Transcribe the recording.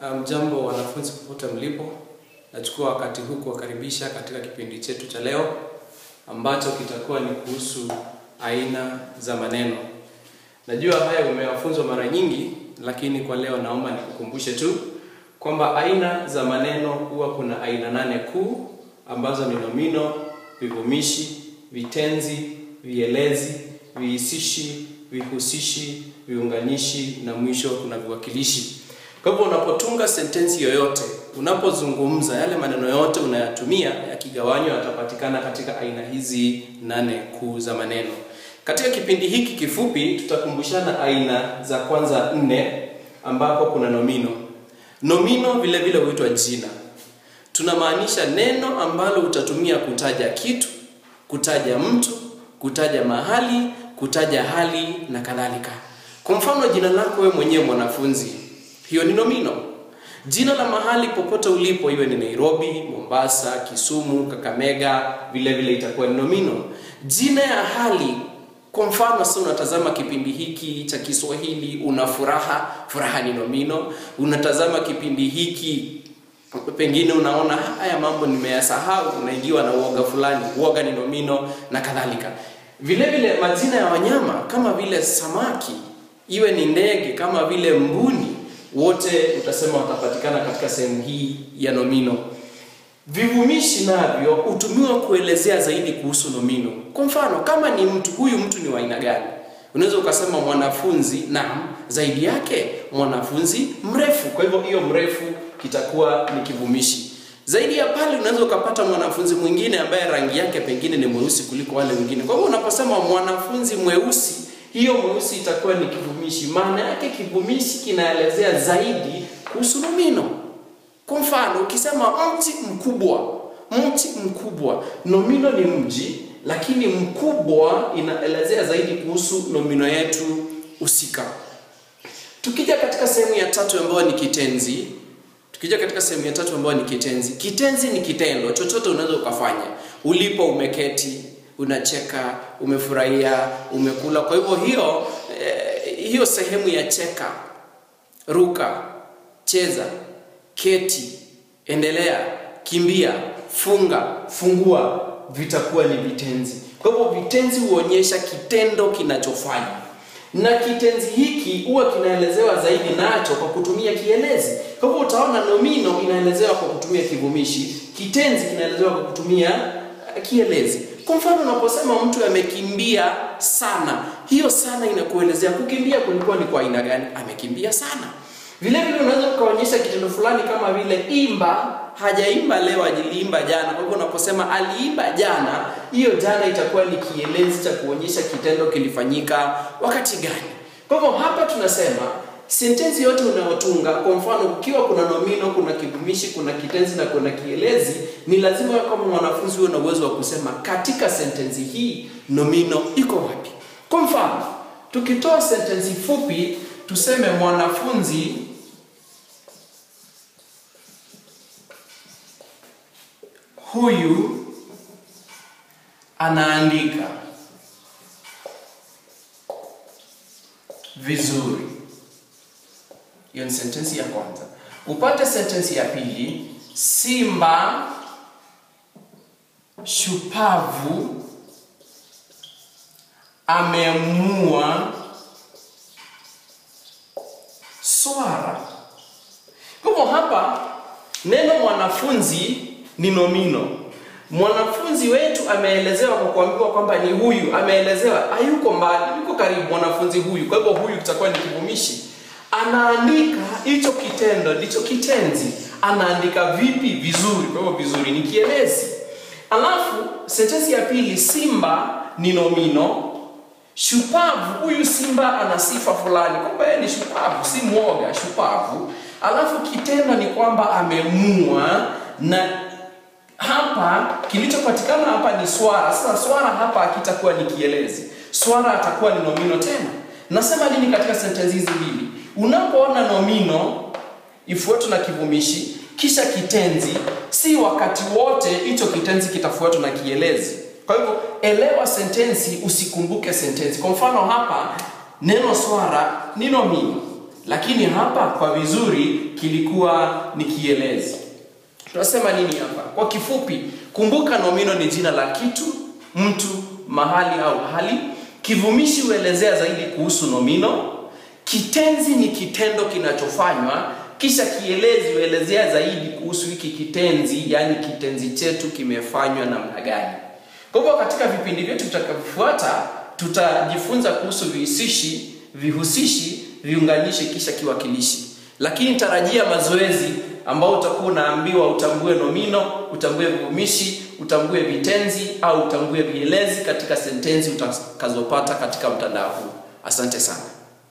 Jambo wanafunzi popote mlipo, nachukua wakati huu kuwakaribisha katika kipindi chetu cha leo ambacho kitakuwa ni kuhusu aina za maneno. Najua haya umewafunzwa mara nyingi, lakini kwa leo naomba nikukumbushe tu kwamba aina za maneno huwa kuna aina 8 kuu ambazo ni nomino, vivumishi, vitenzi, vielezi, vihisishi, vihusishi, viunganishi na mwisho kuna viwakilishi. Kwa hivyo unapotunga sentensi yoyote, unapozungumza yale maneno yote unayatumia yakigawanywa yatapatikana katika aina hizi 8 kuu za maneno. Katika kipindi hiki kifupi tutakumbushana aina za kwanza 4 ambapo kuna nomino. Nomino vile vile huitwa jina. Tunamaanisha neno ambalo utatumia kutaja kitu, kutaja mtu, kutaja mahali, kutaja hali na kadhalika. Kwa mfano jina lako wewe mwenyewe mwanafunzi, hiyo ni nomino. Jina la mahali popote ulipo, iwe ni Nairobi, Mombasa, Kisumu, Kakamega, vile vile itakuwa ni nomino. Jina ya hali, kwa mfano sasa unatazama kipindi hiki cha Kiswahili una furaha, furaha ni nomino. Unatazama kipindi hiki pengine unaona haya mambo nimeyasahau, unaingiwa na uoga fulani, uoga ni nomino na kadhalika. Vile vile majina ya wanyama kama vile samaki, iwe ni ndege kama vile mbuni, wote utasema watapatikana katika sehemu hii ya nomino. Vivumishi navyo hutumiwa kuelezea zaidi kuhusu nomino. Kwa mfano kama ni mtu, huyu mtu ni wa aina gani? Unaweza ukasema mwanafunzi, naam, zaidi yake mwanafunzi mrefu. Kwa hivyo hiyo mrefu kitakuwa ni kivumishi. Zaidi ya pale unaweza ukapata mwanafunzi mwingine ambaye rangi yake pengine ni mweusi kuliko wale wengine. Kwa hivyo unaposema mwanafunzi mweusi, hiyo mweusi itakuwa ni kivumishi. Maana yake kivumishi kinaelezea zaidi kuhusu nomino. Kwa mfano ukisema mti mkubwa, nomino ni mji, lakini mkubwa inaelezea zaidi kuhusu nomino yetu husika. Tukija katika sehemu ya tatu ambayo ni kitenzi, Kitenzi ni kitendo chochote unaweza ukafanya. Ulipo, umeketi, unacheka, umefurahia, umekula. Kwa hivyo hiyo sehemu ya cheka, ruka, cheza, keti, endelea, kimbia, funga, fungua, vitakuwa ni vitenzi. Kwa hivyo vitenzi huonyesha kitendo kinachofanya. Na kitenzi hiki huwa kinaelezewa zaidi nacho kwa kutumia kielezi. Kwa hivyo utaona nomino inaelezewa kwa kutumia kivumishi, kitenzi kinaelezewa kwa kutumia kielezi. Kwa mfano unaposema mtu amekimbia sana, hiyo sana inakuelezea kukimbia kulikuwa ni kwa aina gani, amekimbia sana. Vile vile unaweza kuonyesha kitendo fulani kama vile imba, hajaimba leo, aliimba jana. Kwa hivyo unaposema aliimba jana, hiyo jana itakuwa ni kielezi cha kuonyesha kitendo kilifanyika wakati gani. Kwa hivyo hapa tunasema sentensi yote unayotunga, kwa mfano ukiwa kuna nomino, kuna kivumishi, kuna kitenzi na kuna kielezi, ni lazima kama mwanafunzi uwe na uwezo wa kusema katika sentensi hii nomino iko wapi. Kwa mfano tukitoa sentensi fupi, tuseme mwanafunzi huyu anaandika vizuri. Hiyo ni sentensi ya kwanza. Upate sentensi ya pili, Simba shupavu amemuua swara. Kwa hivyo hapa neno mwanafunzi ni nomino. Mwanafunzi wetu ameelezewa kwa kuambiwa kwamba ni huyu, ameelezewa hayuko mbali, yuko karibu, mwanafunzi huyu. Kwa hivyo huyu kitakuwa ni kivumishi. Anaandika, hicho kitendo ndicho kitenzi. Anaandika vipi? Vizuri. Kwa hivyo vizuri ni kielezi. Alafu sentensi ya pili, Simba ni nomino. Shupavu, huyu simba ana sifa fulani, kwamba yeye ni shupavu, si mwoga, shupavu. Alafu kitendo ni kwamba amemua, na hapa kilichopatikana hapa ni swara. Sasa swara hapa hakitakuwa ni kielezi, swara atakuwa ni nomino tena. Nasema nini katika sentensi hizi mbili? Unapoona nomino ifuatwe na kivumishi kisha kitenzi, si wakati wote hicho kitenzi kitafuatwa na kielezi. Kwa hivyo elewa sentensi, usikumbuke sentensi. Kwa mfano hapa neno swara ni nomino, lakini hapa kwa vizuri kilikuwa ni kielezi. Tunasema nini hapa? Kwa kifupi, kumbuka nomino ni jina la kitu, mtu, mahali au hali. Kivumishi huelezea zaidi kuhusu nomino. Kitenzi ni kitendo kinachofanywa, kisha kielezi huelezea zaidi kuhusu hiki kitenzi, yani kitenzi chetu kimefanywa namna gani. Kwa hivyo katika vipindi vyetu vitakavyofuata tutajifunza kuhusu vihisishi, vihusishi, viunganishi kisha kiwakilishi. Lakini tarajia mazoezi ambao utakuwa unaambiwa utambue nomino, utambue vivumishi, utambue vitenzi au utambue vielezi katika sentensi utakazopata katika mtandao huu. Asante sana.